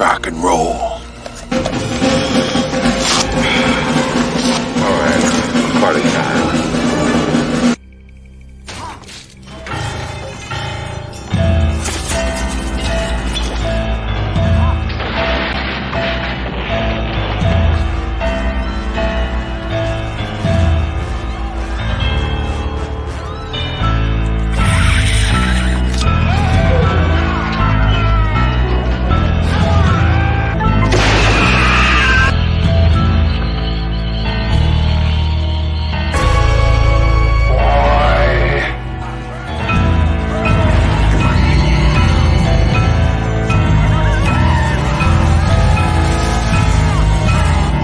rock and roll. All right, party time.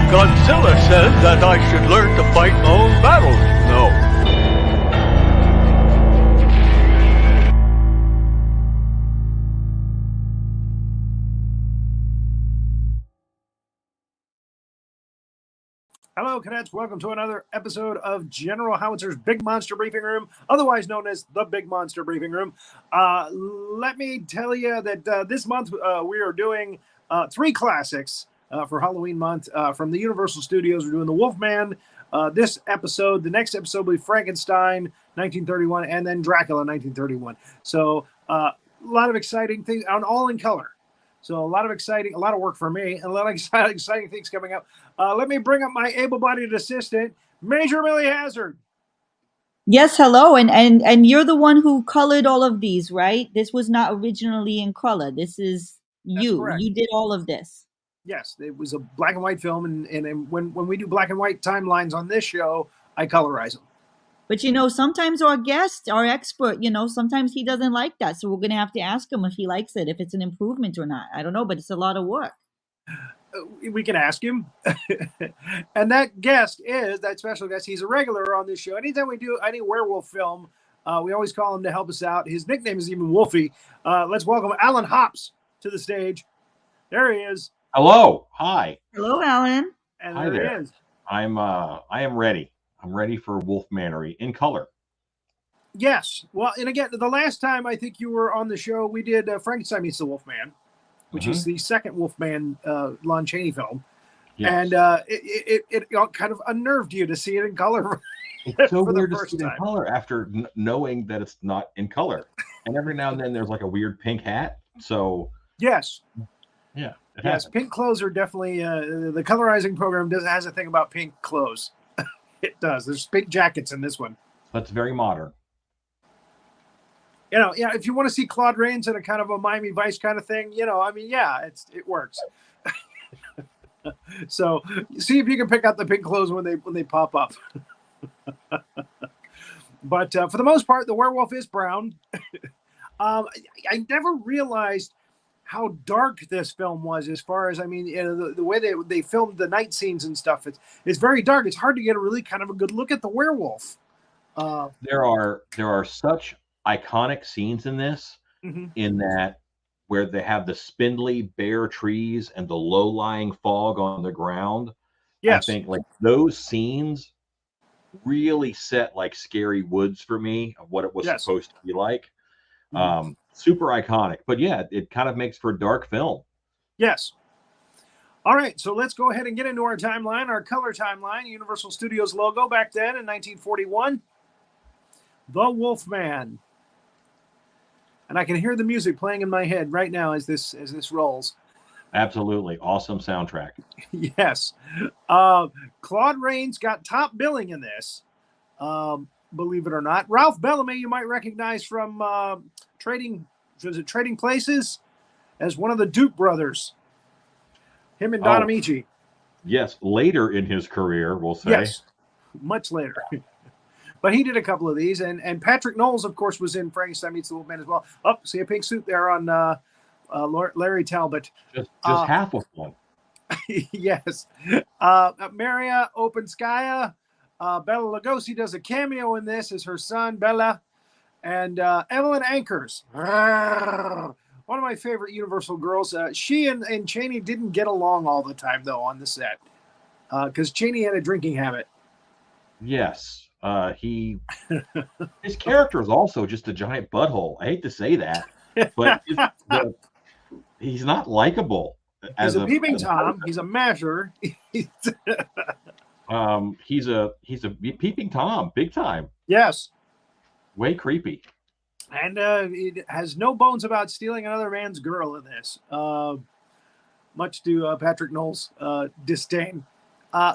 Godzilla said that I should learn to fight my own battles. No. Hello, cadets. Welcome to another episode of General Howitzer's Big Monster Briefing Room, otherwise known as the Big Monster Briefing Room. Let me tell you that this month we are doing 3 classics for Halloween month from the Universal Studios. We're doing The Wolfman this episode. The next episode will be Frankenstein, 1931, and then Dracula, 1931. So a lot of exciting things, and all in color. So a lot of work for me, and a lot of exciting things coming up. Let me bring up my able-bodied assistant, Major Millie Hazzard. Yes, hello, and you're the one who colored all of these, right? This was not originally in color. This is you. Correct. You did all of this. Yes, it was a black and white film, and when we do black and white timelines on this show, I colorize them. But sometimes our guest, our expert, sometimes he doesn't like that. So we're going to have to ask him if he likes it, if it's an improvement or not. I don't know, but it's a lot of work. We can ask him. And that special guest, he's a regular on this show. Anytime we do any werewolf film, we always call him to help us out. His nickname is even Wolfie. Let's welcome Alan Hops to the stage. There he is. Hello. Hi. Hello, Alan. And Hi there he is. I am ready. I'm ready for Wolfmanery in color. Yes. Well, and again, the last time I think you were on the show, we did Frankenstein Meets the Wolfman, which is the second Wolfman Lon Chaney film. Yes. And it kind of unnerved you to see it in color. It's so weird to see it in color after knowing that it's not in color. And every now and then there's like a weird pink hat. So yes. Yeah. Yes, pink clothes are definitely the colorizing program has a thing about pink clothes. It does. There's pink jackets in this one. That's very modern. If you want to see Claude Rains in a kind of a Miami Vice kind of thing, it works. So see if you can pick out the pink clothes when they pop up. But for the most part, the werewolf is brown. I never realized how dark this film was, as far as the way they filmed the night scenes and stuff. It's very dark. It's hard to get a really kind of a good look at the werewolf. There are such iconic scenes in this, in that where they have the spindly bare trees and the low-lying fog on the ground. Yes. I think like those scenes really set like scary woods for me of what it was supposed to be like. Super iconic, but yeah, it kind of makes for a dark film. Yes. All right, so let's go ahead and get into our timeline, our color timeline. Universal Studios logo back then in 1941. The Wolfman. And I can hear the music playing in my head right now as this rolls. Absolutely. Awesome soundtrack. Yes. Claude Rains got top billing in this. Believe it or not. Ralph Bellamy, you might recognize from Trading Places as one of the Duke brothers. Him and Don Amici. Yes, later in his career, we'll say. Yes, much later. But he did a couple of these, and Patrick Knowles, of course, was in Frankenstein Meets the Wolfman as well. Oh, see a pink suit there on Larry Talbot. Just half of one. Yes. Maria Openskaya. Bela Lugosi does a cameo in this as her son, Bella. And Evelyn Ankers. One of my favorite Universal girls. She and Chaney didn't get along all the time, though, on the set. Because Chaney had a drinking habit. Yes. His character is also just a giant butthole. I hate to say that, but he's not likable. He's a peeping Tom. He's a masher. He's a peeping Tom, big time. Yes. Way creepy. And it has no bones about stealing another man's girl in this, much to Patrick Knowles' disdain.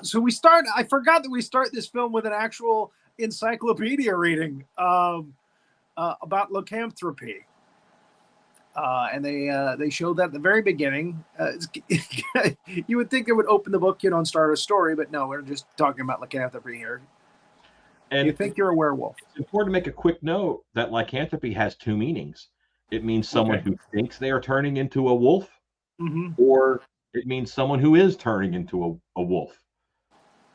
So we start. I forgot that we start this film with an actual encyclopedia reading about lycanthropy, and they showed that at the very beginning. You would think it would open the book, and start a story, but no, we're just talking about lycanthropy here. And you think you're a werewolf. It's important to make a quick note that lycanthropy has two meanings. It means someone who thinks they are turning into a wolf, or it means someone who is turning into a wolf.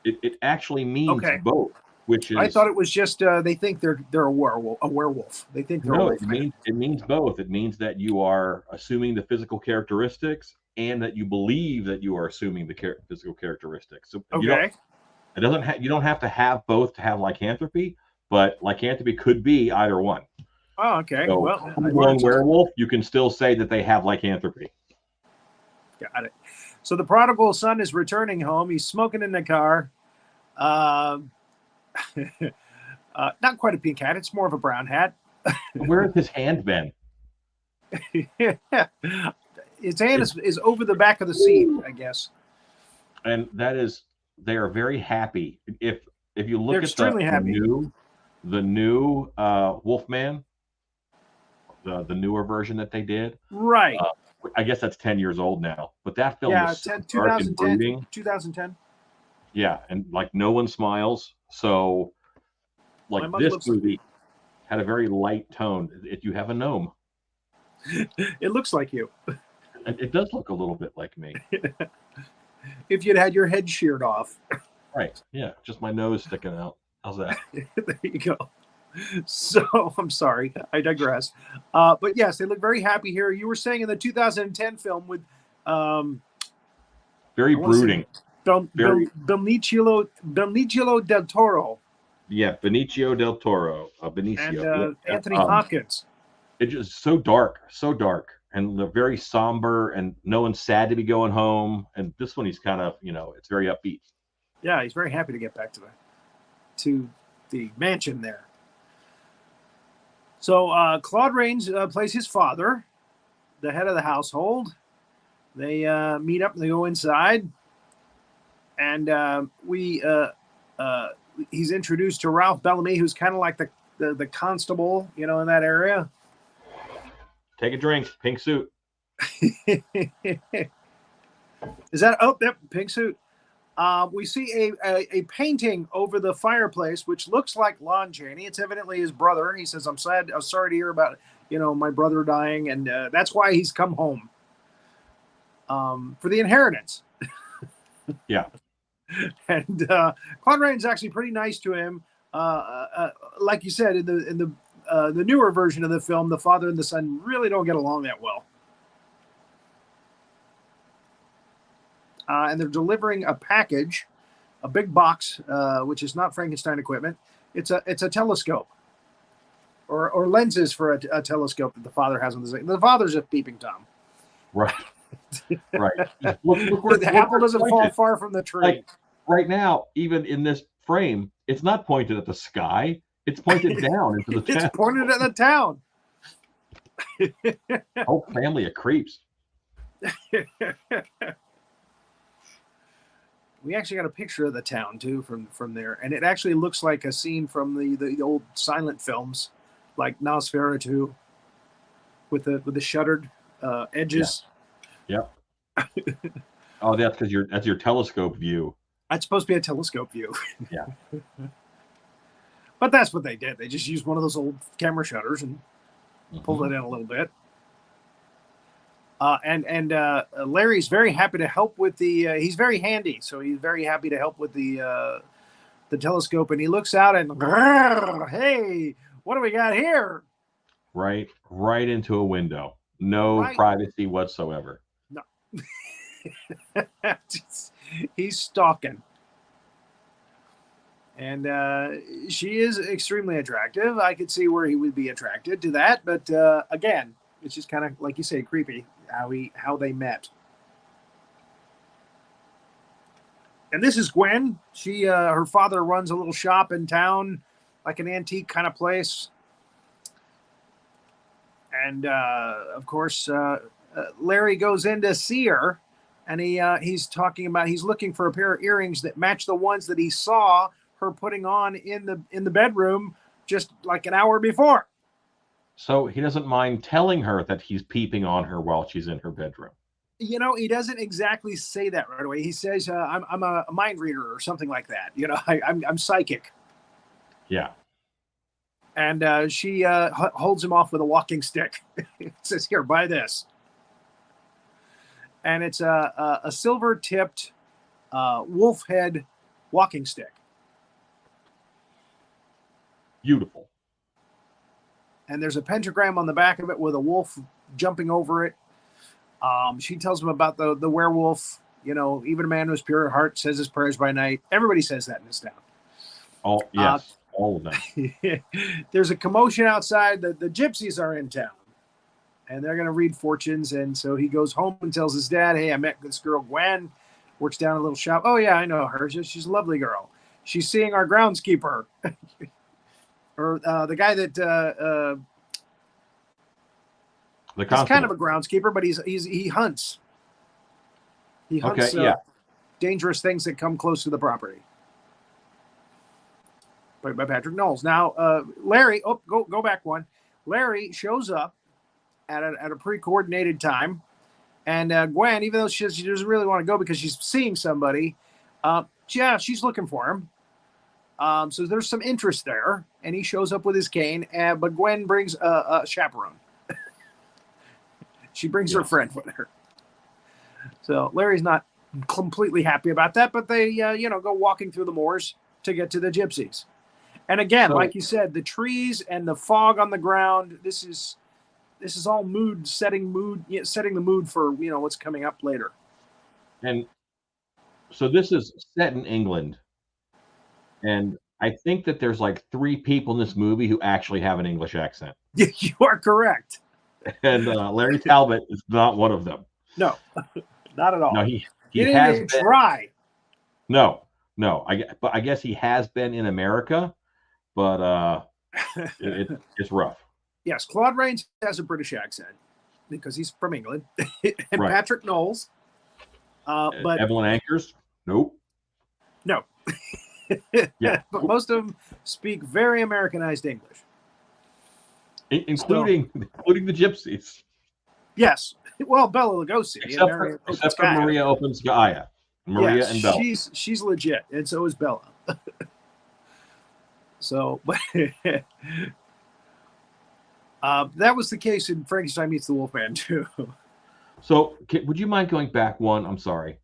It actually means both, which is... I thought it was just they think they're a werewolf. They think they're a wolf. It means both. It means that you are assuming the physical characteristics and that you believe that you are assuming the physical characteristics. So you don't have to have both to have lycanthropy, but lycanthropy could be either one. Oh, okay. So, well, one werewolf, you can still say that they have lycanthropy. Got it. So the prodigal son is returning home. He's smoking in the car. Not quite a pink hat. It's more of a brown hat. Where has his hand been? His hand is over the back of the seat, I guess. And they are very happy. If you look at the new Wolfman, the newer version that they did, right? I guess that's 10 years old now. But that film was 2010. Yeah, and like no one smiles. So like this movie had a very light tone. If you have a gnome, it looks like you. It does look a little bit like me. If you'd had your head sheared off. Right. Yeah. Just my nose sticking out. How's that? There you go. So I'm sorry. I digress. But yes, they look very happy here. You were saying in the 2010 film with very brooding. Benicio del Toro. Yeah, Benicio del Toro. Benicio. And Anthony Hopkins. It's just so dark. And they're very somber, and no one's sad to be going home. And this one, he's kind of, it's very upbeat. Yeah, he's very happy to get back to the mansion there. So Claude Rains plays his father, the head of the household. They meet up and they go inside, and he's introduced to Ralph Bellamy, who's kind of like the constable, in that area. Take a drink. Pink suit. Is that? Oh, yep, pink suit. We see a painting over the fireplace, which looks like Lon Chaney. It's evidently his brother. He says, "I'm sad. I'm sorry to hear about my brother dying, and that's why he's come home for the inheritance." Yeah. And Claude Rains is actually pretty nice to him. Like you said, in the newer version of the film, the father and the son really don't get along that well. And they're delivering a package, a big box, which is not Frankenstein equipment. It's a telescope, or lenses for a telescope that the father has on the side. The father's a peeping Tom. Right. Right. Look where the apple doesn't fall far from the tree. Like, right now, even in this frame, it's not pointed at the sky. It's pointed down into the town. It's pointed at the town. Whole family of creeps. We actually got a picture of the town too from there, and it actually looks like a scene from the old silent films, like Nosferatu, with the shuttered edges. Yeah. Oh, that's because that's your telescope view. That's supposed to be a telescope view. Yeah. But that's what they did. They just used one of those old camera shutters and pulled it in a little bit. And Larry's very happy to help with the. He's very handy, so he's very happy to help with the telescope. And he looks out and, hey, what do we got here? Right into a window. No privacy whatsoever. No. He's stalking. And she is extremely attractive. I could see where he would be attracted to that. But again, it's just kind of, like you say, creepy how they met. And this is Gwen. She, her father runs a little shop in town, like an antique kind of place. And of course, Larry goes in to see her, and he's talking about he's looking for a pair of earrings that match the ones that he saw her putting on in the bedroom just like an hour before. So he doesn't mind telling her that he's peeping on her while she's in her bedroom. You know, he doesn't exactly say that right away. He says, "I'm a mind reader" or something like that. You know, I'm psychic. Yeah. And she holds him off with a walking stick. Says, "Here, buy this." And it's a silver-tipped wolf head walking stick. Beautiful. And there's a pentagram on the back of it with a wolf jumping over it. She tells him about the werewolf. You know, even a man who's pure at heart says his prayers by night. Everybody says that in this town. Oh, yes. All of them. There's a commotion outside. The gypsies are in town. And they're going to read fortunes. And so he goes home and tells his dad, "Hey, I met this girl, Gwen. Works down a little shop." "Oh, yeah, I know her. She's a lovely girl. She's seeing our groundskeeper." Or the guy that... he's kind of a groundskeeper, but he hunts. He hunts dangerous things that come close to the property. Played by Patrick Knowles. Now, Larry... Oh, go back one. Larry shows up at a pre-coordinated time, and Gwen, even though she doesn't really want to go because she's seeing somebody, she's looking for him. So there's some interest there, and he shows up with his cane, but Gwen brings a chaperone. She brings her friend with her. So Larry's not completely happy about that, but they go walking through the moors to get to the gypsies. And again, like you said, the trees and the fog on the ground, this is all setting the mood for what's coming up later. And so this is set in England, and I think that there's like 3 people in this movie who actually have an English accent. You are correct. And Larry Talbot is not one of them. No, not at all. No, he didn't has even been, try. No. But I guess he has been in America, but it's rough. Yes, Claude Rains has a British accent because he's from England, and right. Patrick Knowles. But Evelyn Anchors, nope. No. Yeah, but most of them speak very Americanized English, including the gypsies. Yes, well, Bela Lugosi, except for Maria Openskaya, and Bella. She's legit, and so is Bella. So, that was the case in Frankenstein Meets the Wolfman too. So, would you mind going back one? I'm sorry.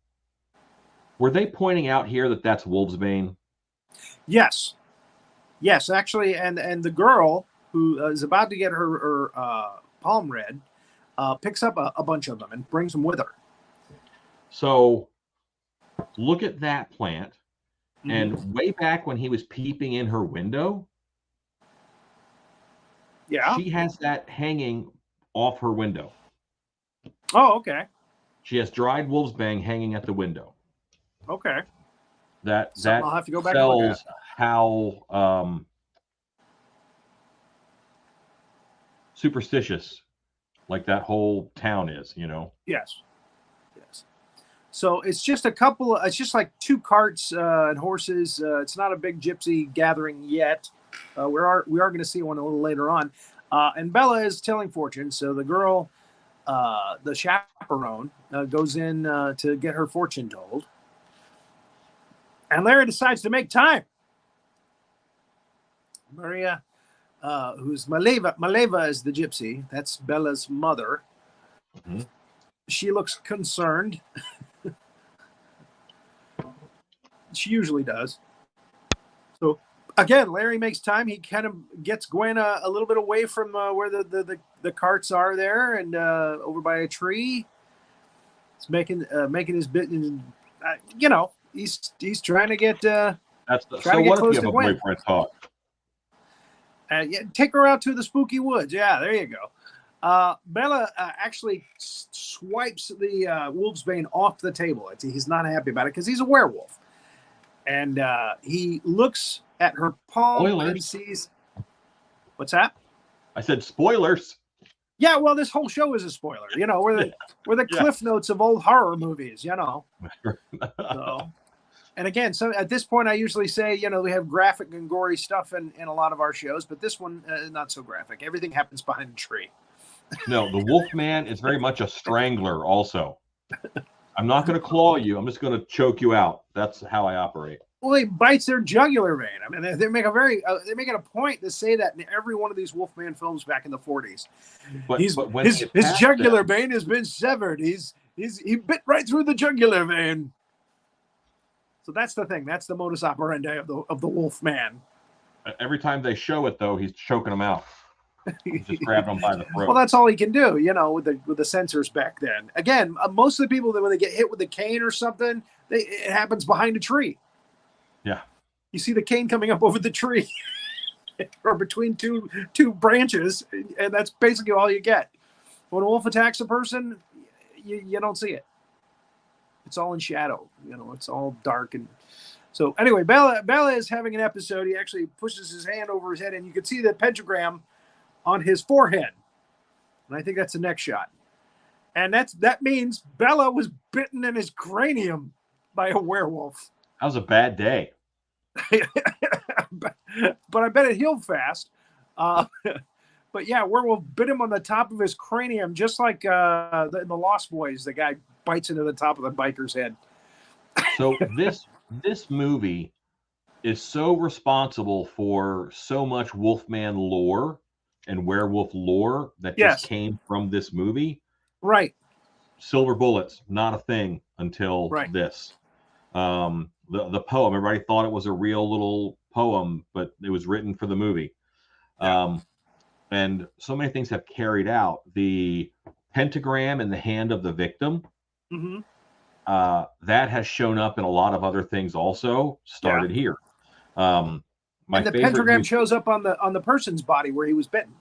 Were they pointing out here that that's wolfsbane? Yes, actually, and the girl who is about to get her palm read picks up a bunch of them and brings them with her. So, look at that plant, and way back when he was peeping in her window, she has that hanging off her window. Oh, okay. She has dried wolfsbane hanging at the window. Okay. That I'll have to go back and look at. tells how superstitious like that whole town is, Yes. So it's just it's just like 2 carts and horses. It's not a big gypsy gathering yet. We are going to see one a little later on. And Bella is telling fortunes. So the girl, the chaperone, goes in to get her fortune told. And Larry decides to make time. Maria, who's Maleva is the gypsy. That's Bella's mother. Mm-hmm. She looks concerned. She usually does. So again, Larry makes time. He kind of gets Gwen a little bit away from where the carts are there, and over by a tree. He's making his bit. He's trying to get. So what if you have a boyfriend talk? Take her out to the spooky woods. Yeah, there you go. Bella actually swipes the wolfsbane off the table. He's not happy about it because he's a werewolf. And he looks at her palm Spoilers. and sees. What's that? I said spoilers. Yeah, well, this whole show is a spoiler. You know, we're the cliff notes of old horror movies. You know. So, and again, so at this point, I usually say, you know, we have graphic and gory stuff in a lot of our shows, but this one not so graphic. Everything happens behind a tree. No, the Wolfman is very much a strangler. Also, I'm not going to claw you. I'm just going to choke you out. That's how I operate. Well, he bites their jugular vein. I mean, they make it a point to say that in every one of these Wolfman films back in the 40s. But when his jugular vein has been severed. He bit right through the jugular vein. So that's the thing. That's the modus operandi of the Wolfman. Every time they show it, though, he's choking them out. He's just grabbing them by the throat. Well, that's all he can do, you know, with the sensors back then. Again, most of the people that when they get hit with a cane or something, it happens behind a tree. Yeah. You see the cane coming up over the tree or between two branches, and that's basically all you get. When a wolf attacks a person, you don't see it. It's all in shadow. You know, it's all dark. And so anyway, Bella is having an episode. He actually pushes his hand over his head, and you can see the pentagram on his forehead. And I think that's the next shot. And that means Bella was bitten in his cranium by a werewolf. That was a bad day. But I bet it healed fast. But yeah, werewolf bit him on the top of his cranium, just like in the Lost Boys, the guy bites into the top of the biker's head. So this movie is so responsible for so much Wolfman lore and werewolf lore that just came from this movie. Right. Silver bullets, not a thing until this. The poem, everybody thought it was a real little poem, but it was written for the movie. And so many things have carried out. The pentagram in the hand of the victim, that has shown up in a lot of other things also, started here. And the pentagram shows up on the person's body where he was bitten.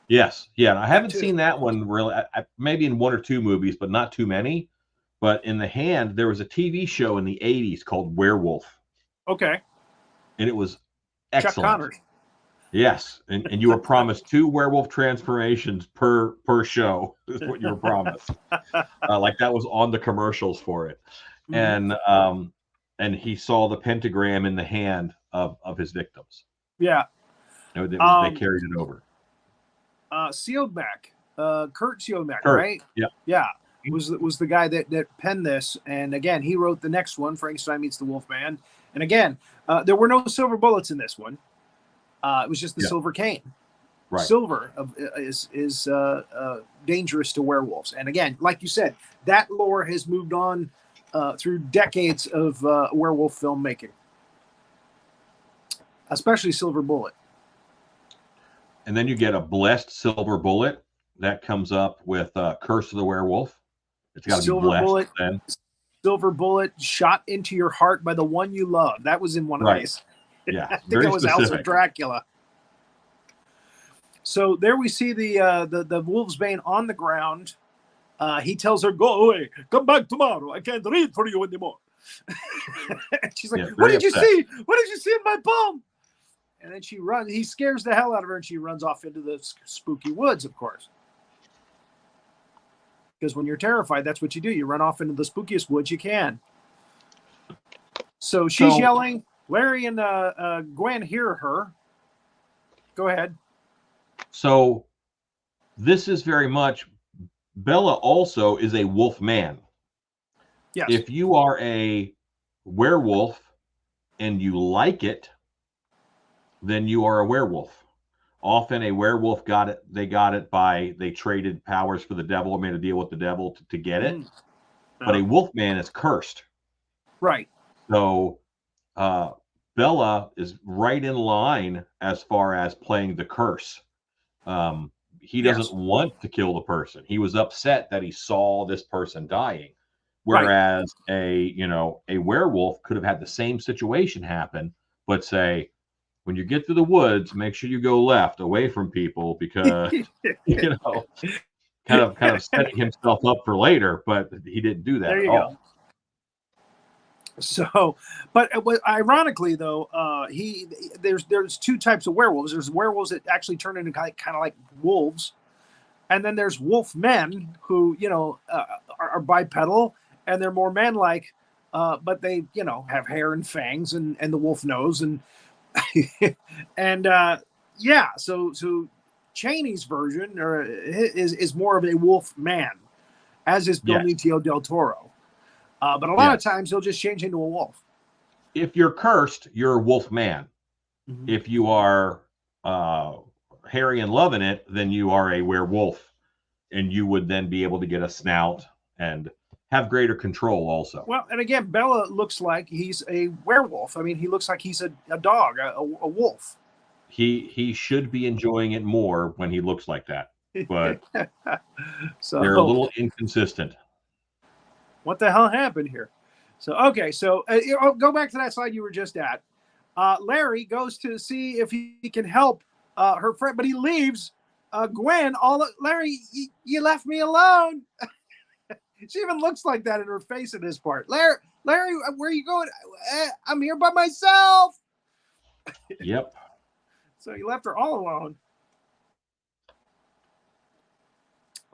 Yes. Yeah. I haven't seen that one really, maybe in one or two movies, but not too many. But in the hand, there was a TV show in the 80s called Werewolf. Okay. And it was excellent. Chuck Connors. Yes. And you were promised 2 werewolf transformations per show is what you were promised. Like that was on the commercials for it. And he saw the pentagram in the hand of his victims. Yeah. They carried it over. Sealback. Kurt Sealback, right? Yeah. Yeah. Was the guy that penned this, and again he wrote the next one, Frankenstein Meets the Wolfman, and again there were no silver bullets in this one. It was just the silver cane. Right. Silver is dangerous to werewolves, and again, like you said, that lore has moved on through decades of werewolf filmmaking, especially silver bullet. And then you get a blessed silver bullet that comes up with Curse of the Werewolf. It's got to be blessed. Silver bullet shot into your heart by the one you love. That was in one of these. Yeah, I think it was House of Dracula. So there we see the wolf's bane on the ground. He tells her, "Go away, come back tomorrow. I can't read for you anymore." She's like, "What did you see? What did you see in my palm?" And then she runs. He scares the hell out of her, and she runs off into the spooky woods, of course. Because when you're terrified, that's what you do. You run off into the spookiest woods you can. So she's yelling. Larry and Gwen hear her. Go ahead. So this is very much, Bella also is a wolf man. Yes. If you are a werewolf and you like it, then you are a werewolf. Often a werewolf they traded powers for the devil or made a deal with the devil to get it. But a wolf man is cursed. Right. So Bella is right in line as far as playing the curse. He doesn't want to kill the person. He was upset that he saw this person dying. Whereas a werewolf could have had the same situation happen, but say, when you get to the woods, make sure you go left, away from people, because kind of setting himself up for later. But he didn't do that there you at all. So, but ironically though, there's two types of werewolves. There's werewolves that actually turn into kind of like wolves, and then there's wolf men who are bipedal and they're more man-like, but they have hair and fangs and the wolf nose and and so Chaney's version is more of a wolf man, as is Benicio del Toro. But a lot of times he'll just change into a wolf. If you're cursed, you're a wolf man. Mm-hmm. If you are hairy and loving it, then you are a werewolf, and you would then be able to get a snout and have greater control also. Well, and again, Bella looks like he's a werewolf. I mean, he looks like he's a dog, a wolf. He should be enjoying it more when he looks like that, but so they're a little inconsistent. What the hell happened here? So go back to that slide you were just at. Larry goes to see if he can help her friend, but he leaves Gwen. Larry, you left me alone. She even looks like that in her face in this part. Larry, where are you going? I'm here by myself. Yep. So he left her all alone.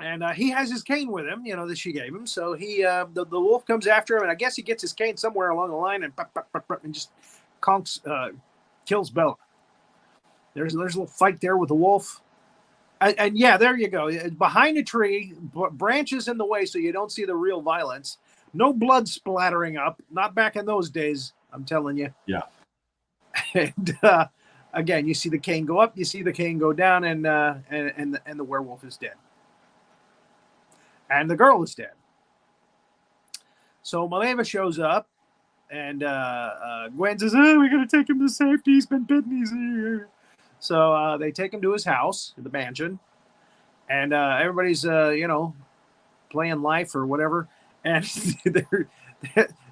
And he has his cane with him, that she gave him. So he, the wolf comes after him, and I guess he gets his cane somewhere along the line and just kills Bella. There's a little fight there with the wolf. And there you go. Behind a tree, branches in the way so you don't see the real violence. No blood splattering up. Not back in those days, I'm telling you. Yeah. And again, you see the cane go up, you see the cane go down, and the werewolf is dead. And the girl is dead. So Maleva shows up, and Gwen says, we're going to take him to safety. He's been bitten. He's here. So they take him to his house, the mansion, and everybody's, playing life or whatever. And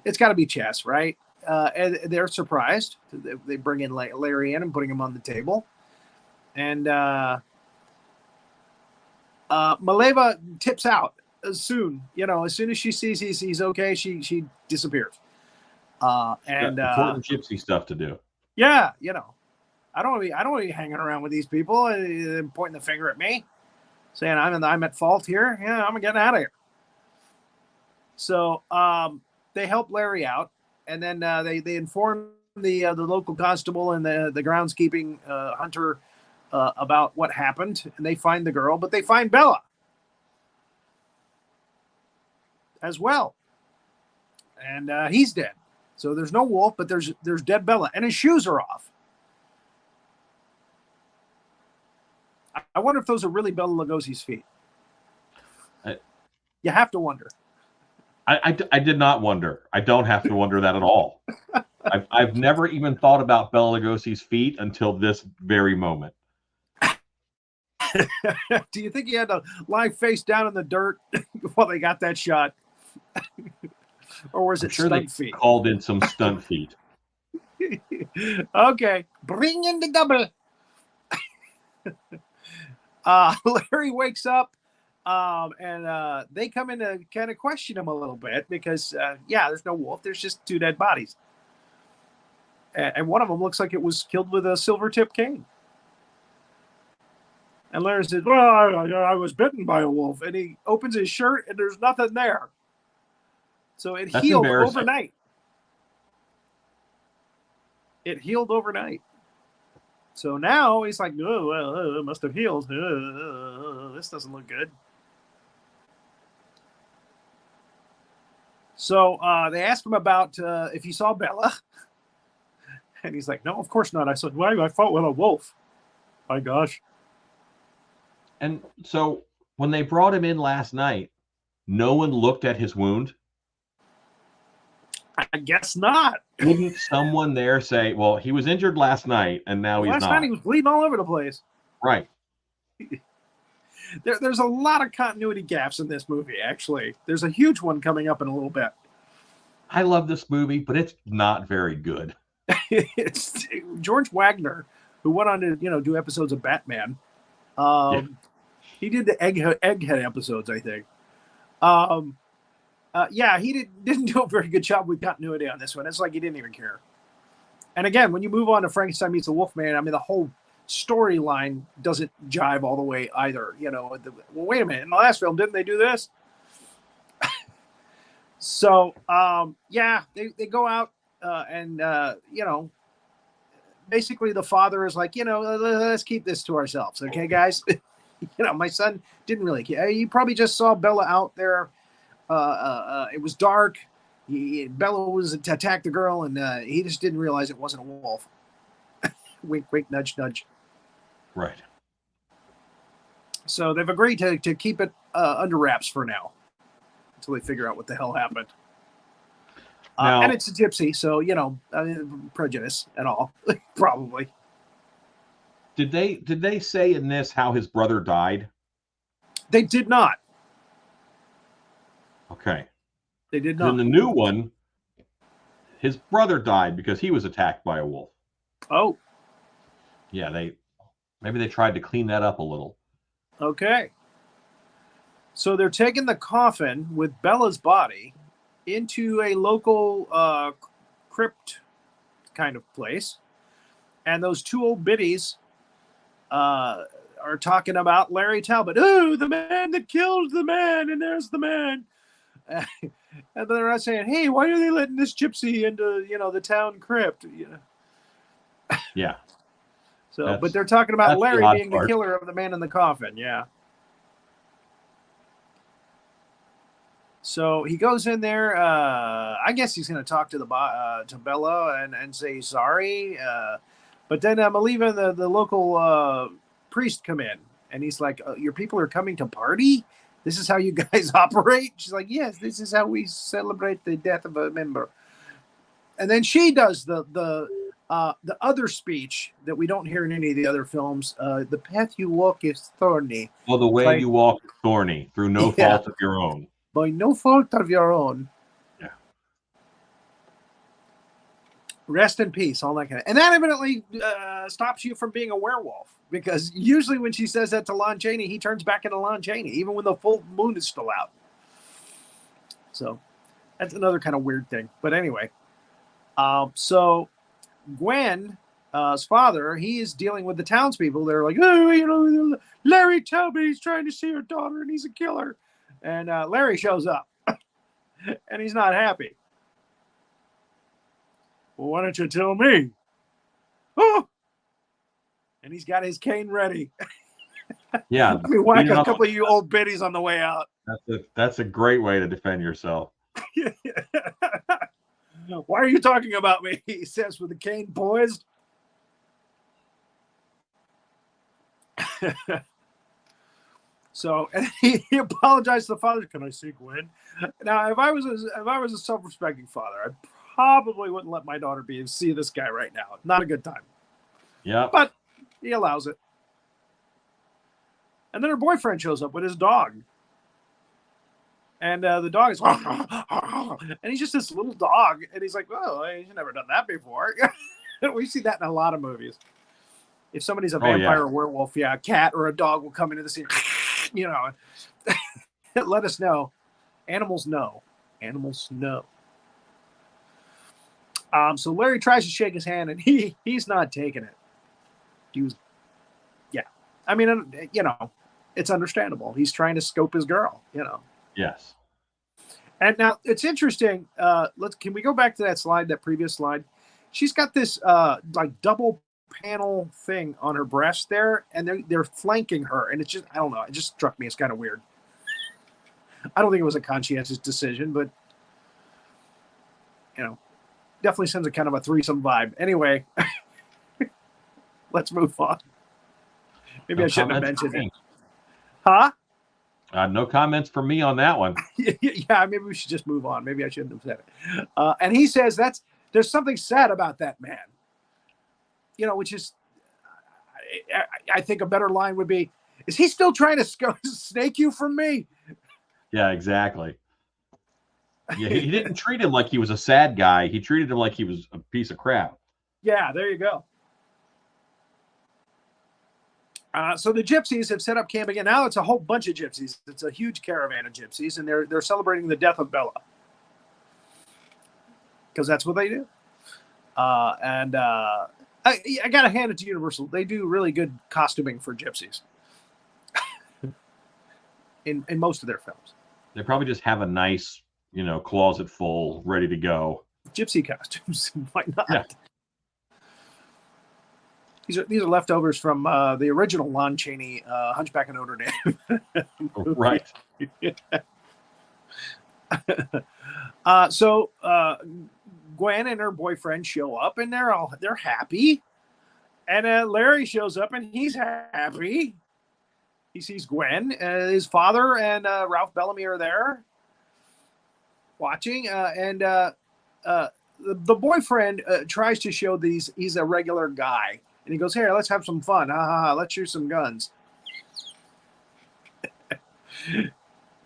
it's got to be chess, right? And they're surprised. They bring in Larry in and putting him on the table. And Maleva tips out soon. As soon as she sees he's okay, she disappears. And important gypsy stuff to do. Yeah, I don't want to be hanging around with these people pointing the finger at me, saying I'm at fault here. Yeah, I'm getting out of here. So they help Larry out, and then they inform the local constable and the groundskeeping hunter about what happened, and they find the girl, but they find Bella as well, and he's dead. So there's no wolf, but there's dead Bella, and his shoes are off. I wonder if those are really Bela Lugosi's feet. You have to wonder. I did not wonder. I don't have to wonder that at all. I've never even thought about Bela Lugosi's feet until this very moment. Do you think he had to lie face down in the dirt while they got that shot? Or was it stunt feet? Called in some stunt feet. Okay, bring in the double. Larry wakes up, and they come in to kind of question him a little bit because, there's no wolf. There's just two dead bodies. And one of them looks like it was killed with a silver tip cane. And Larry says, well, I was bitten by a wolf. And he opens his shirt, and there's nothing there. So That's healed overnight. It healed overnight. So now he's like, oh, well, it must have healed. This doesn't look good. So they asked him about if he saw Bella. And he's like, no, of course not. I said, why? I fought with a wolf. My gosh. And so when they brought him in last night, no one looked at his wound? I guess not. Wouldn't someone there say, well, he was injured last night and now he's not? Last night he was bleeding all over the place. Right. There's a lot of continuity gaps in this movie, actually. There's a huge one coming up in a little bit. I love this movie, but it's not very good. It's George Wagner, who went on to do episodes of Batman. He did the Egghead episodes, I think. Yeah, he didn't do a very good job with continuity on this one. It's like he didn't even care. And again, when you move on to Frankenstein Meets the Wolfman, I mean, the whole storyline doesn't jive all the way either. Well, wait a minute. In the last film, didn't they do this? So, yeah, they go out and, basically the father is like, let's keep this to ourselves. Okay, guys? My son didn't really care. You probably just saw Bella out there. It was dark. Bella was to attack the girl, and he just didn't realize it wasn't a wolf. Wink, wink, nudge, nudge. Right. So they've agreed to keep it under wraps for now until they figure out what the hell happened. And it's a gypsy, so prejudice and all, probably. Did they say in this how his brother died? They did not. Okay. They did not. In the new one, his brother died because he was attacked by a wolf. Oh. Yeah, maybe they tried to clean that up a little. Okay. So they're taking the coffin with Bella's body into a local crypt kind of place. And those two old biddies are talking about Larry Talbot. Oh, the man that killed the man, and there's the man. And they're not saying, hey, why are they letting this gypsy into, the town crypt? Yeah. So, but they're talking about Larry being the killer of the man in the coffin. Yeah. So he goes in there. I guess he's going to talk to Bella and say sorry. But then Maliva, the local priest, come in, and he's like, "Your people are coming to party? This is how you guys operate?" She's like, "Yes, this is how we celebrate the death of a member." And then she does the other speech that we don't hear in any of the other films. The path you walk is thorny. Well, the way you walk is thorny through no fault of your own. By no fault of your own. Yeah. Rest in peace, all that kind of. And that evidently stops you from being a werewolf, because usually when she says that to Lon Chaney, he turns back into Lon Chaney, even when the full moon is still out. So that's another kind of weird thing. But anyway, so Gwen's father, he is dealing with the townspeople. They're like, oh, Larry Talbot, he's trying to see her daughter, and he's a killer. And Larry shows up, and he's not happy. Well, why don't you tell me? Oh! And he's got his cane ready. Yeah. I mean, whack a couple of you old biddies on the way out. That's a great way to defend yourself. Why are you talking about me? He says with the cane poised. So, and he apologized to the father. Can I see Gwen? Now, if I was a self-respecting father, I probably wouldn't let my daughter see this guy right now. Not a good time. Yeah. But he allows it. And then her boyfriend shows up with his dog. And the dog is, and he's just this little dog. And he's like, oh, I've never done that before. We see that in a lot of movies. If somebody's a vampire or werewolf, a cat or a dog will come into the scene. Let us know. Animals know. Animals know. So Larry tries to shake his hand, and he's not taking it. I mean, it's understandable. He's trying to scope his girl, Yes. And now it's interesting. Can we go back to that previous slide? She's got this like double panel thing on her breast there, and they're flanking her, and it's just, I don't know, it just struck me as kind of weird. I don't think it was a conscientious decision, but definitely sends a kind of a threesome vibe. Anyway, let's move on. Maybe I shouldn't have mentioned it. Huh? No comments from me on that one. Yeah, maybe we should just move on. Maybe I shouldn't have said it. And he says there's something sad about that man. Which is, I think a better line would be, is he still trying to snake you from me? Yeah, exactly. Yeah, he didn't treat him like he was a sad guy. He treated him like he was a piece of crap. Yeah, there you go. So the gypsies have set up camp again. Now it's a whole bunch of gypsies. It's a huge caravan of gypsies, and they're celebrating the death of Bella, because that's what they do. I gotta hand it to Universal. They do really good costuming for gypsies in most of their films. They probably just have a nice, closet full, ready to go. Gypsy costumes. Why not? Yeah. These are leftovers from the original Lon Chaney Hunchback of Notre Dame. Right. So Gwen and her boyfriend show up, and they're happy. And Larry shows up, and he's happy. He sees Gwen. His father and Ralph Bellamy are there watching. The boyfriend tries to show he's a regular guy. And he goes, "Here, let's have some fun. Let's shoot some guns."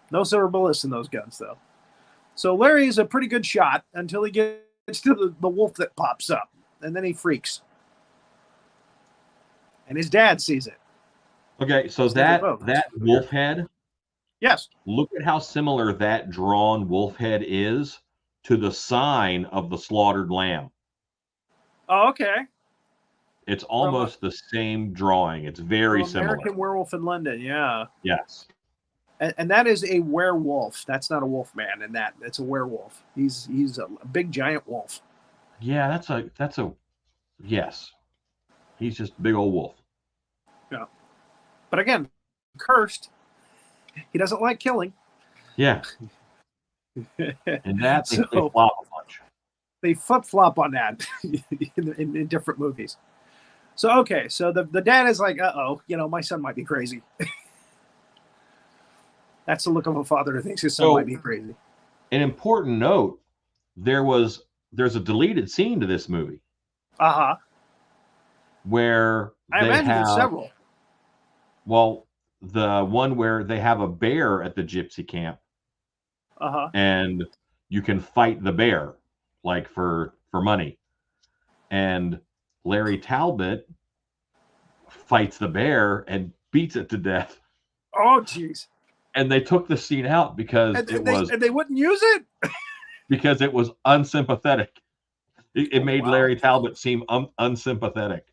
No silver bullets in those guns, though. So Larry's a pretty good shot until he gets to the wolf that pops up. And then he freaks. And his dad sees it. Okay, so that wolf head, yes. Look at how similar that drawn wolf head is to the sign of the slaughtered lamb. Oh, okay. It's almost the same drawing. It's very similar. American Werewolf in London, yeah. Yes. And that is a werewolf. That's not a wolf man, and it's a werewolf. He's a big giant wolf. Yeah, that's a yes. He's just a big old wolf. Yeah. But again, cursed. He doesn't like killing. Yeah. And that they flop a bunch. They flip-flop on that in different movies. So the dad is like, uh-oh, my son might be crazy. That's the look of a father who thinks his son might be crazy. An important note, there's a deleted scene to this movie. Uh-huh. Where I imagine there's several. Well, the one where they have a bear at the gypsy camp. Uh-huh. And you can fight the bear, like for money. And Larry Talbot fights the bear and beats it to death. Oh, jeez. And they took the scene out because they wouldn't use it? Because it was unsympathetic. It made Larry Talbot seem unsympathetic.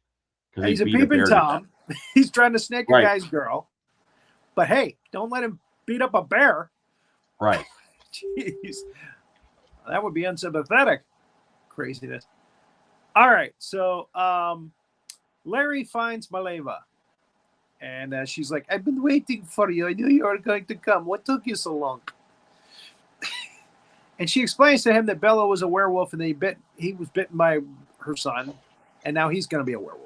He's a peeping Tom. He's trying to snake a guy's girl. But hey, don't let him beat up a bear. Right. Jeez. That would be unsympathetic. Craziness. All right. So Larry finds Maleva. And she's like, "I've been waiting for you. I knew you were going to come. What took you so long?" And she explains to him that Bella was a werewolf and he was bitten by her son. And now he's going to be a werewolf.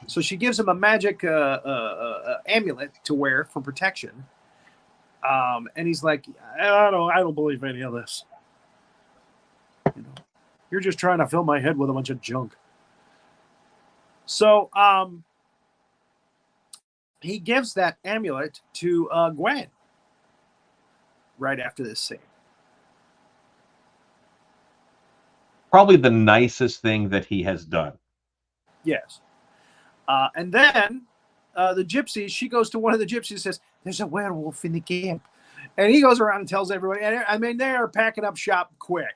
So she gives him a magic amulet to wear for protection. And he's like, I don't believe any of this. You're just trying to fill my head with a bunch of junk. So he gives that amulet to Gwen right after this scene. Probably the nicest thing that he has done. Yes. And then the gypsies, she goes to one of the gypsies and says, "There's a werewolf in the camp." And he goes around and tells everybody. And I mean, they are packing up shop quick.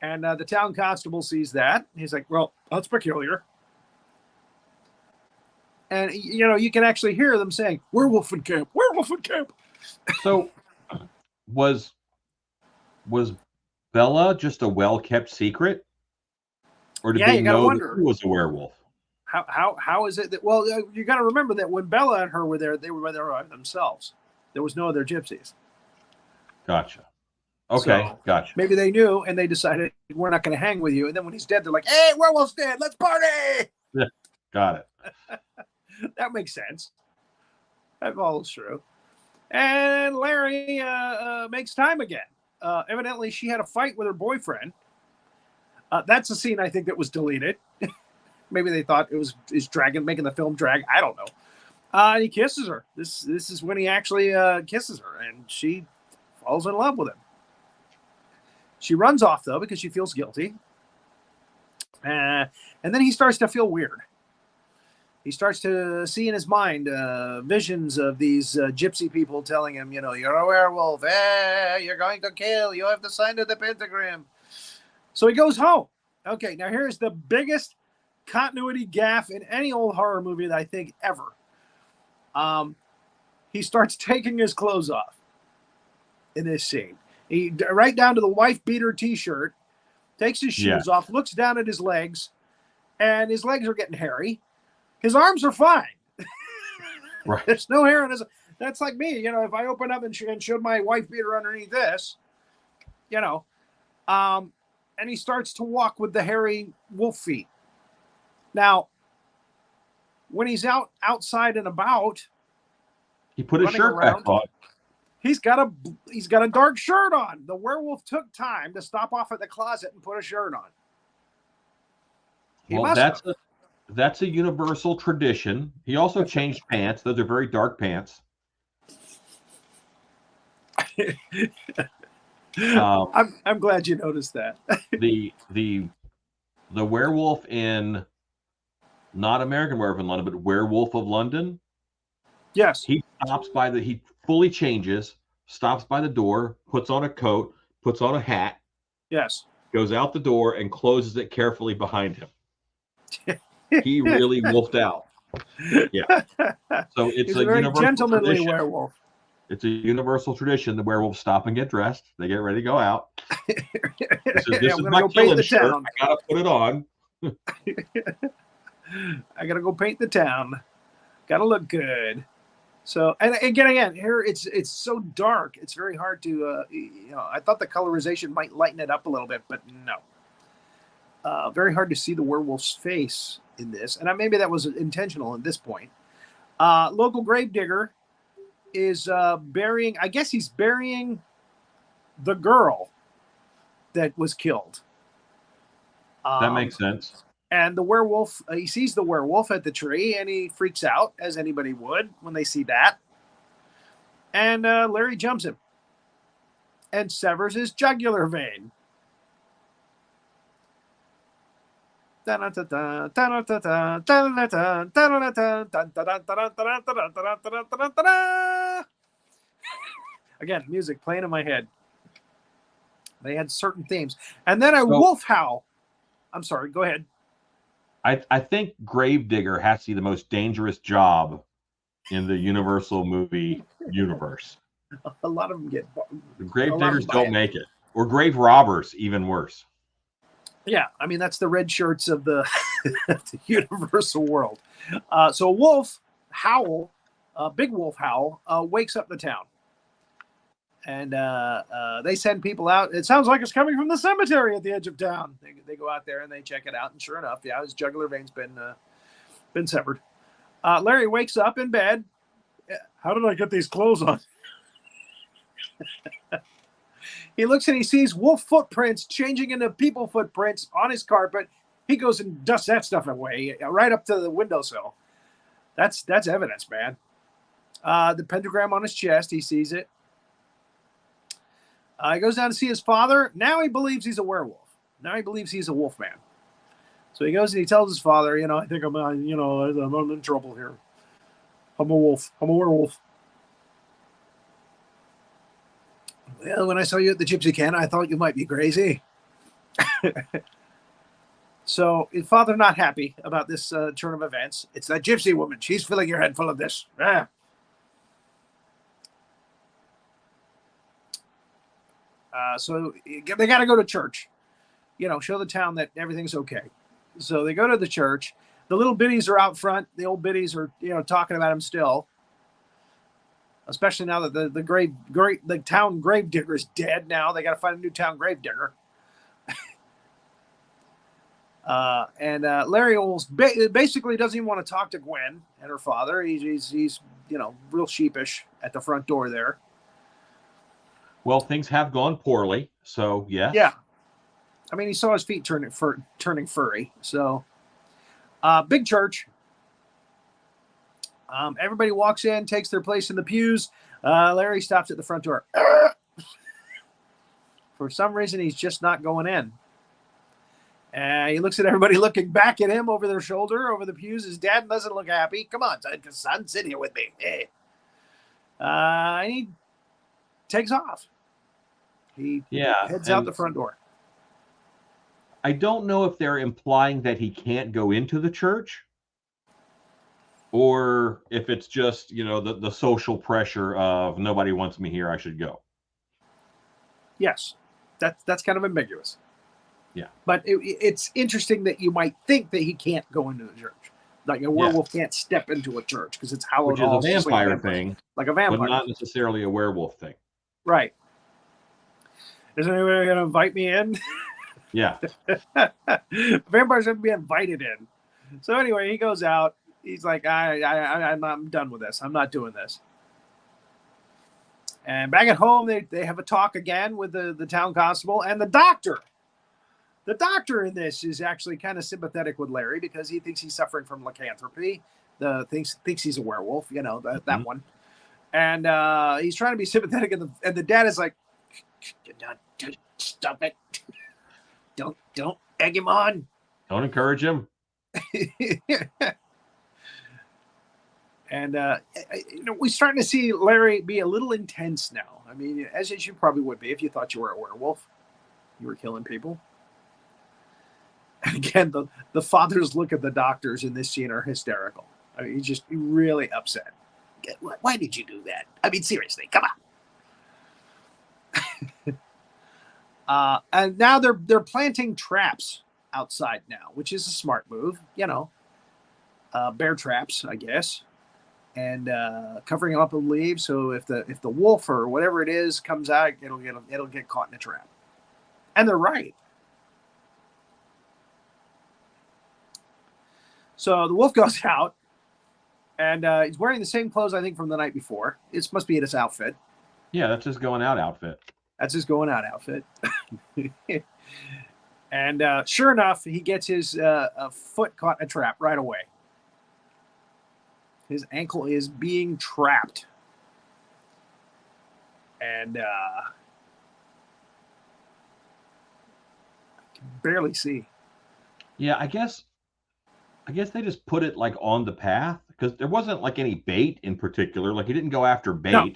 And the town constable sees that. He's like, "Well, that's peculiar." And, you can actually hear them saying, "Werewolf in camp, werewolf in camp." So was Bella just a well-kept secret? Or did they know that he was a werewolf? How is it that, well, you got to remember that when Bella and her were there, they were there by themselves. There was no other gypsies. Gotcha. Okay, gotcha. Maybe they knew and they decided, we're not going to hang with you. And then when he's dead, they're like, "Hey, werewolf's dead. Let's party." Yeah, got it. That makes sense. That follows through. And Larry makes time again. Evidently, she had a fight with her boyfriend. That's a scene I think that was deleted. Maybe they thought it was making the film drag. I don't know. And he kisses her. This is when he actually kisses her, and she falls in love with him. She runs off though because she feels guilty. And then he starts to feel weird. he starts to see in his mind visions of these gypsy people telling him, you know, you're a werewolf. You're going to kill. You have the sign of the pentagram. So he goes home. Okay, now here's the biggest continuity gaffe in any old horror movie that I think ever. He starts taking his clothes off in this scene. He right down to the wife beater T-shirt, takes his shoes off, looks down at his legs, and his legs are getting hairy. His arms are fine. Right. There's no hair on his. That's like me, you know. If I open up and showed my wife beater underneath this, you know, and he starts to walk with the hairy wolf feet. Now, when he's outside and about, he put his shirt around, back on. He's got a dark shirt on. The werewolf took time to stop off at the closet and put a shirt on. Well, that's a universal tradition. He also changed pants. Those are very dark pants. I'm glad you noticed that. the werewolf in, not American Werewolf in London, but Werewolf of London. Yes. He fully changes, stops by the door, puts on a coat, puts on a hat. Yes. Goes out the door and closes it carefully behind him. He really wolfed out. Yeah. So it's a very universal gentlemanly tradition. werewolf. It's a universal tradition. The werewolves stop and get dressed. They get ready to go out. This is my killing shirt. I gotta put it on. I gotta go paint the town. Gotta look good. So, and again, here it's so dark. It's very hard to, I thought the colorization might lighten it up a little bit, but no. Very hard to see the werewolf's face in this, and maybe that was intentional at this point. Local gravedigger is burying. I guess he's burying the girl that was killed. That makes sense. And the werewolf, he sees the werewolf at the tree, and he freaks out, as anybody would when they see that. And Larry jumps him and severs his jugular vein. Again, music playing in my head. They had certain themes. And then a wolf howl. I'm sorry, go ahead. I think Gravedigger has to be the most dangerous job in the Universal movie universe. A lot of them get. The Gravediggers don't make it. Or grave robbers, even worse. Yeah, I mean, that's the red shirts of the, the Universal world. So a wolf howl, big wolf howl, wakes up the town. And they send people out. It sounds like it's coming from the cemetery at the edge of town. They go out there and they check it out. And sure enough, his jugular vein's been severed. Larry wakes up in bed. How did I get these clothes on? He looks and he sees wolf footprints changing into people footprints on his carpet. He goes and dusts that stuff away right up to the windowsill. That's evidence, man. The pentagram on his chest, he sees it. He goes down to see his father. Now he believes he's a werewolf. Now he believes he's a wolf man. So he goes and he tells his father, I think I'm in trouble here. I'm a wolf. I'm a werewolf. Well, when I saw you at the Gypsy Can, I thought you might be crazy. So his father not happy about this turn of events. It's that gypsy woman. She's filling your head full of this. So they got to go to church, show the town that everything's okay. So they go to the church. The little biddies are out front. The old biddies are, talking about him still. Especially now that the town gravedigger is dead. Now they got to find a new town gravedigger. And Larry basically doesn't even want to talk to Gwen and her father. He's real sheepish at the front door there. Well, things have gone poorly, so yes. Yeah. I mean, he saw his feet turning furry. So, big church. Everybody walks in, takes their place in the pews. Larry stops at the front door. For some reason, he's just not going in. And he looks at everybody looking back at him over their shoulder, over the pews. His dad doesn't look happy. Come on, son, sit here with me. Hey. And he takes off. He heads out the front door. I don't know if they're implying that he can't go into the church, or if it's just, the social pressure of nobody wants me here, I should go. Yes, that's kind of ambiguous. Yeah. But it's interesting that you might think that he can't go into the church. Like a werewolf can't step into a church because it's hallowed halls. Which is a vampire like thing. Like a vampire. But not necessarily a werewolf thing. Right. Is anybody going to invite me in? Yeah. Vampires have to be invited in. So anyway, he goes out. He's like, I'm done with this. I'm not doing this. And back at home, they have a talk again with the town constable and the doctor. The doctor in this is actually kind of sympathetic with Larry because he thinks he's suffering from lycanthropy. Thinks he's a werewolf, that one. And he's trying to be sympathetic, and the dad is like, "Stop it! Don't egg him on. Don't encourage him." And we're starting to see Larry be a little intense now. I mean, as you probably would be if you thought you were a werewolf, you were killing people. And again, the father's look at the doctors in this scene are hysterical. I mean, he's really upset. Why did you do that? I mean, seriously, come on. And now they're planting traps outside now, which is a smart move, bear traps, I guess, and covering them up with leaves. So if the wolf or whatever it is comes out, it'll get caught in a trap. And they're right. So the wolf goes out, and he's wearing the same clothes, I think, from the night before. It must be in his outfit. Yeah, that's his going out outfit. That's his going out outfit. And sure enough, he gets his foot caught in a trap right away. His ankle is being trapped. And I can barely see. Yeah, I guess they just put it like on the path because there wasn't like any bait in particular. Like he didn't go after bait. No.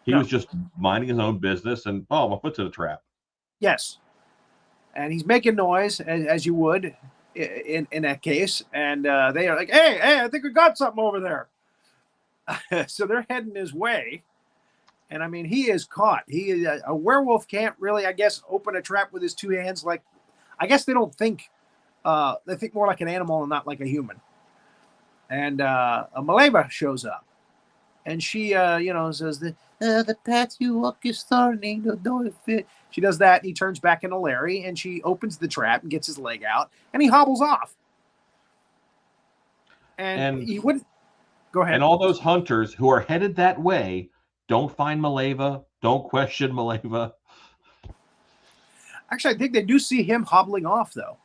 He was just minding his own business and, my foot's in a trap. Yes. And he's making noise as you would in that case. And they are like, hey, I think we got something over there. So they're heading his way. And I mean, he is caught. A werewolf can't really, I guess, open a trap with his two hands. Like, I guess they don't think. They think more like an animal and not like a human. And a Maleva shows up, and she, says the path you walk is thorny. Don't fit. She does that, and he turns back into Larry, and she opens the trap and gets his leg out, and he hobbles off. And he wouldn't go ahead. And all those hunters who are headed that way don't find Maleva, don't question Maleva. Actually, I think they do see him hobbling off, though.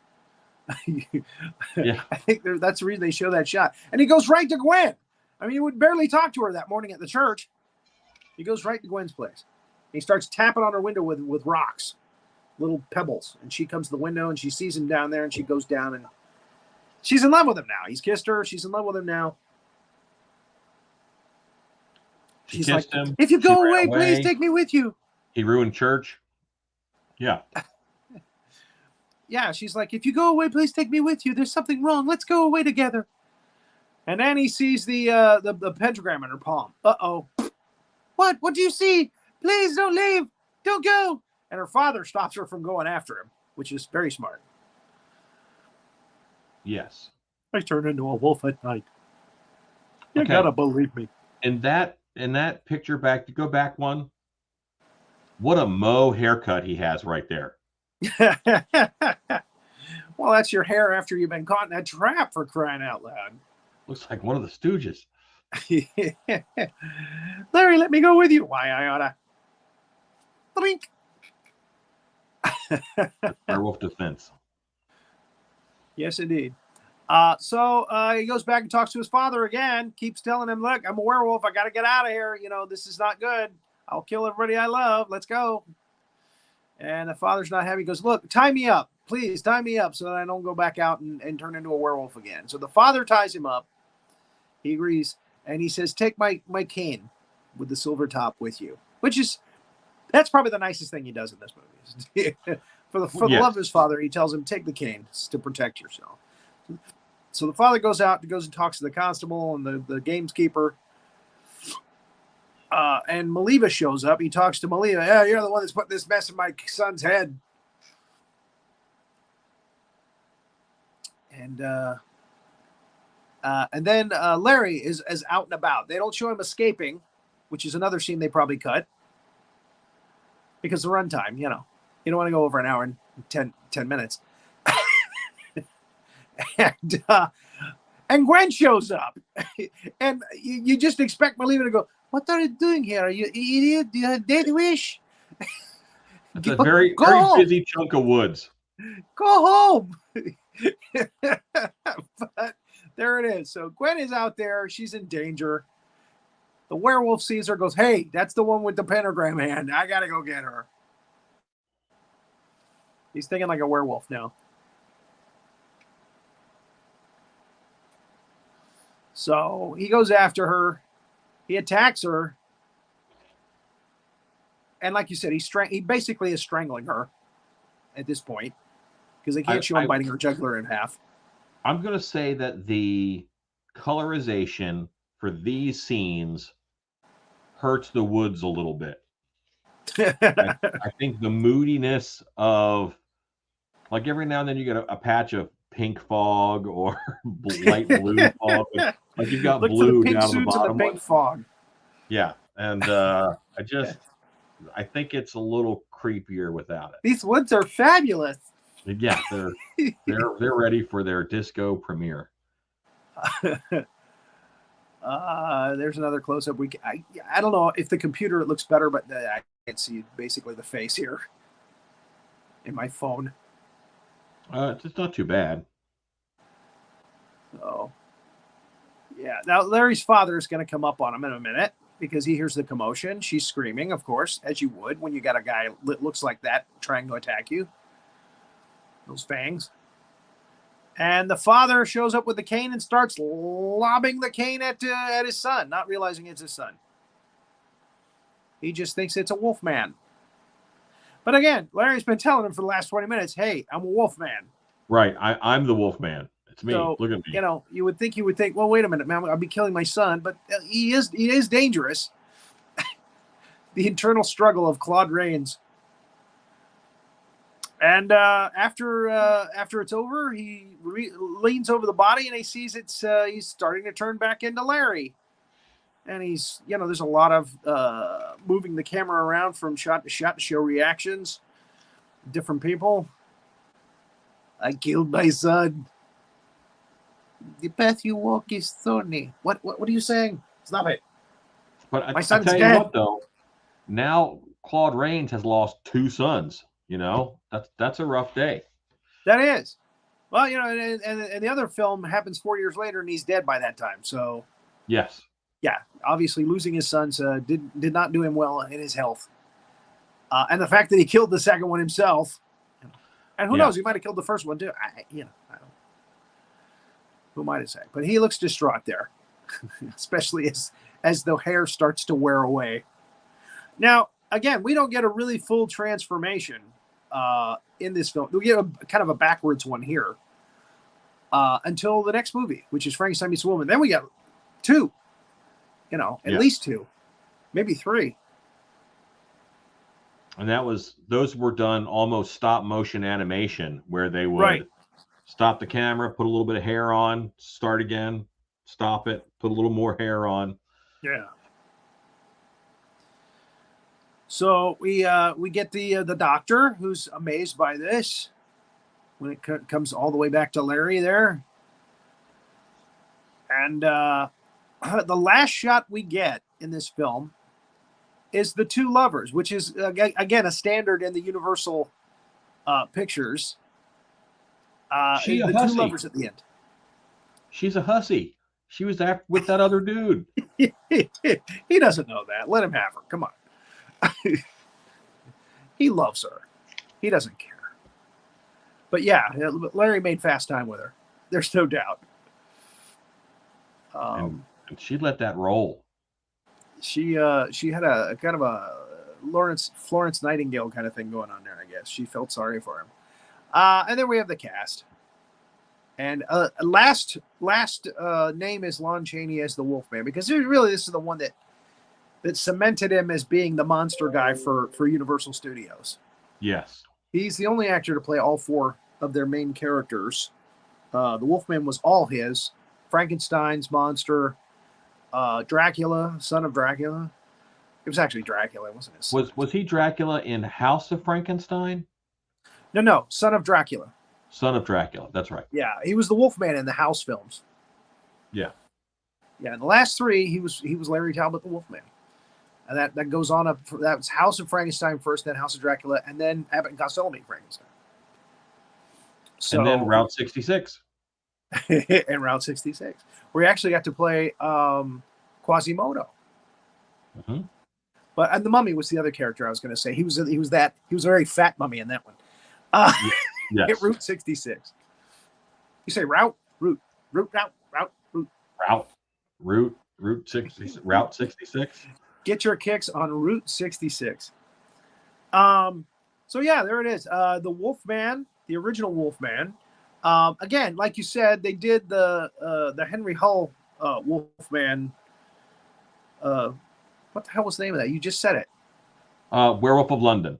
Yeah, I think that's the reason they show that shot. And he goes right to Gwen. I mean, he would barely talk to her that morning at the church. He goes right to Gwen's place. He starts tapping on her window with rocks, little pebbles. And she comes to the window and she sees him down there and she goes down and she's in love with him now. He's kissed her. She's in love with him now. She's like, if you go away, please take me with you. He ruined church. Yeah. Yeah, she's like, if you go away, please take me with you. There's something wrong. Let's go away together. And then he sees the pentagram in her palm. Uh-oh. What? What do you see? Please don't leave. Don't go. And her father stops her from going after him, which is very smart. Yes. I turn into a wolf at night. You gotta believe me. In that picture back, to go back one, what a Mo haircut he has right there. Well, that's your hair after you've been caught in that trap, for crying out loud. Looks like one of the Stooges. Larry, let me go with you. Why, I oughta. Blink. Werewolf defense. Yes, indeed. So he goes back and talks to his father again, keeps telling him, look, I'm a werewolf. I got to get out of here. This is not good. I'll kill everybody I love. Let's go. And the father's not happy. He goes, look, tie me up. please tie me up so that I don't go back out and turn into a werewolf again. So the father ties him up. He agrees, and he says, take my cane with the silver top with you, that's probably the nicest thing he does in this movie. for the love of his father, he tells him, take the cane to protect yourself. So the father goes and talks to the constable and the gameskeeper. And Maliva shows up. He talks to Maliva. Yeah, you're the one that's put this mess in my son's head. And then Larry is out and about. They don't show him escaping, which is another scene they probably cut because the runtime. You don't want to go over an hour and 10 minutes. And Gwen shows up, and you just expect Maliva to go, what are you doing here? Are you an idiot? Do you have a death wish? It's a very busy chunk of woods. Go home. But there it is. So Gwen is out there. She's in danger. The werewolf sees her, goes, hey, that's the one with the pentagram hand. I got to go get her. He's thinking like a werewolf now. So he goes after her. He attacks her. And like you said, he basically is strangling her at this point because they can't show him biting her jugular in half. I'm going to say that the colorization for these scenes hurts the woods a little bit. I think the moodiness of, like, every now and then you get a patch of pink fog or light blue fog. Like you've got blue down at the bottom. The pink fog. Yeah, and I think it's a little creepier without it. These woods are fabulous. Yeah, they're ready for their disco premiere. There's another close up. I don't know if the computer looks better, but I can't see basically the face here in my phone. It's not too bad. Oh, yeah. Now Larry's father is going to come up on him in a minute because he hears the commotion. She's screaming, of course, as you would when you got a guy that looks like that trying to attack you. Those fangs. And the father shows up with the cane and starts lobbing the cane at his son, not realizing it's his son. He just thinks it's a wolf man. But again, Larry's been telling him for the last 20 minutes, hey, I'm a wolf man. Right. I'm the wolf man. It's me. So, look at me. You would think, well, wait a minute, man, I'll be killing my son. But he is dangerous. The internal struggle of Claude Rains. And after it's over, he leans over the body and he sees he's starting to turn back into Larry. And he's, there's a lot of moving the camera around from shot to show reactions, different people. I killed my son. The path you walk is thorny. What are you saying? Stop it. But my son's I tell dead. you what, though, now Claude Rains has lost 2 sons. That's a rough day. That is. Well, and the other film happens 4 years later, and he's dead by that time. So yes. Yeah, obviously losing his sons did not do him well in his health. And the fact that he killed the second one himself, and who knows, he might have killed the first one too. I don't. Who might have said? But he looks distraught there, especially as the hair starts to wear away. Now, again, we don't get a really full transformation in this film. We get kind of a backwards one here until the next movie, which is Frankenstein Meets Woman. Then we get 2. At least 2, maybe 3. And those were done almost stop motion animation where they would stop the camera, put a little bit of hair on, start again, stop it, put a little more hair on. Yeah. So we get the doctor who's amazed by this when it comes all the way back to Larry there. And the last shot we get in this film is the 2 lovers, which is, again, a standard in the Universal pictures. The 2 lovers at the end. She's a hussy. She was there with that other dude. He doesn't know that. Let him have her. Come on. He loves her. He doesn't care. But yeah, Larry made fast time with her. There's no doubt. And she let that roll. She had a kind of a Florence Nightingale kind of thing going on there, I guess. She felt sorry for him. And then we have the cast. And last name is Lon Chaney as the Wolfman, because really this is the one that cemented him as being the monster guy for Universal Studios. Yes. He's the only actor to play all four of their main characters. The Wolfman was all his. Frankenstein's monster, Dracula, son of Dracula. It was actually Dracula, wasn't it? Was he Dracula in House of Frankenstein? No, son of Dracula. Son of Dracula, that's right. Yeah, he was the Wolfman in the House films. Yeah. Yeah, in the last three, he was Larry Talbot, the Wolfman. And that goes on up. That was House of Frankenstein first, then House of Dracula, and then Abbott and Costello meet Frankenstein. So, and then Route 66. and Route 66. We actually got to play Quasimodo. Mm-hmm. But and the Mummy was the other character I was going to say. He was a very fat mummy in that one. Yes. Hit Route 66. You say route 66. Get your kicks on Route 66. So yeah, there it is. The Wolfman, the original Wolfman. Again, like you said, they did the Henry Hull Wolfman. What the hell was the name of that? You just said it. Werewolf of London.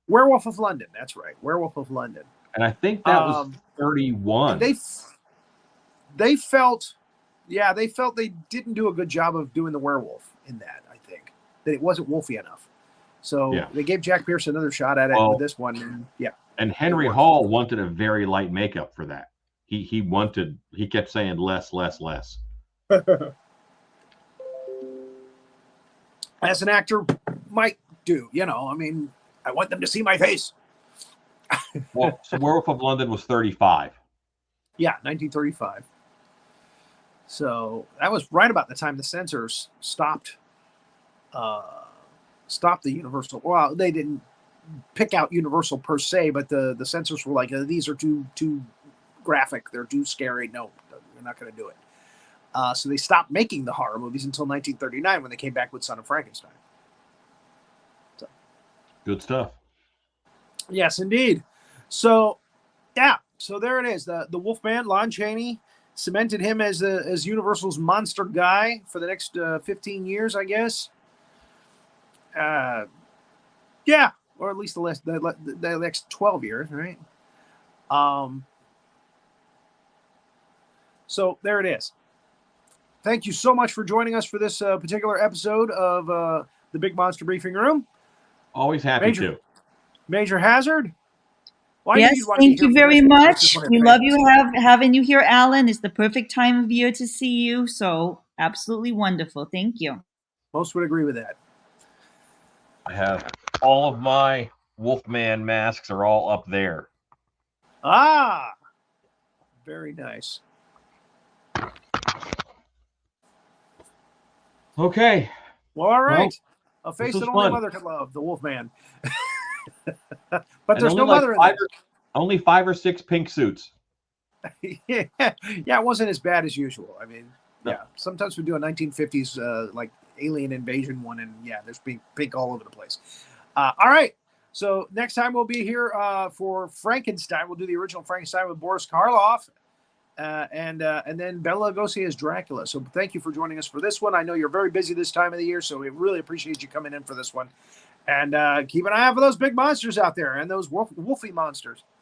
Werewolf of London. That's right. Werewolf of London. And I think that was 31. They felt they didn't do a good job of doing the werewolf in that. I think that it wasn't wolfy enough. So they gave Jack Pierce another shot at it with this one. And And Henry Hall wanted a very light makeup for that. He kept saying less. As an actor might do, I mean, I want them to see my face. Well, so Werewolf of London was 35. Yeah, 1935. So that was right about the time the censors stopped the Universal. Well, they didn't pick out Universal per se, but the censors were like, these are too graphic. They're too scary. No, we're not going to do it. So they stopped making the horror movies until 1939 when they came back with Son of Frankenstein. So. Good stuff. Yes, indeed. So, yeah. So there it is. The Wolfman, Lon Chaney, cemented him as Universal's monster guy for the next 15 years, I guess. Yeah, or at least the next 12 years, right? So there it is. Thank you so much for joining us for this particular episode of the Big Monster Briefing Room. Always happy to. Major Hazzard. Yes, thank you very much. We love you having you here, Alan. It's the perfect time of year to see you. So absolutely wonderful. Thank you. Most would agree with that. I have all of my Wolfman masks are all up there. Ah, very nice. Okay. Well, all right. Well, a face that only fun. mother could love, the Wolfman. But there's no mother in there. Only 5 or 6 pink suits. Yeah, it wasn't as bad as usual. I mean, No. yeah, sometimes we do a 1950s like alien invasion one, and yeah, there's pink all over the place. All right, so next time we'll be here for Frankenstein. We'll do the original Frankenstein with Boris Karloff, and then Bela Lugosi as Dracula. So thank you for joining us for this one. I know you're very busy this time of the year, so we really appreciate you coming in for this one. And keep an eye out for those big monsters out there and those wolfy monsters.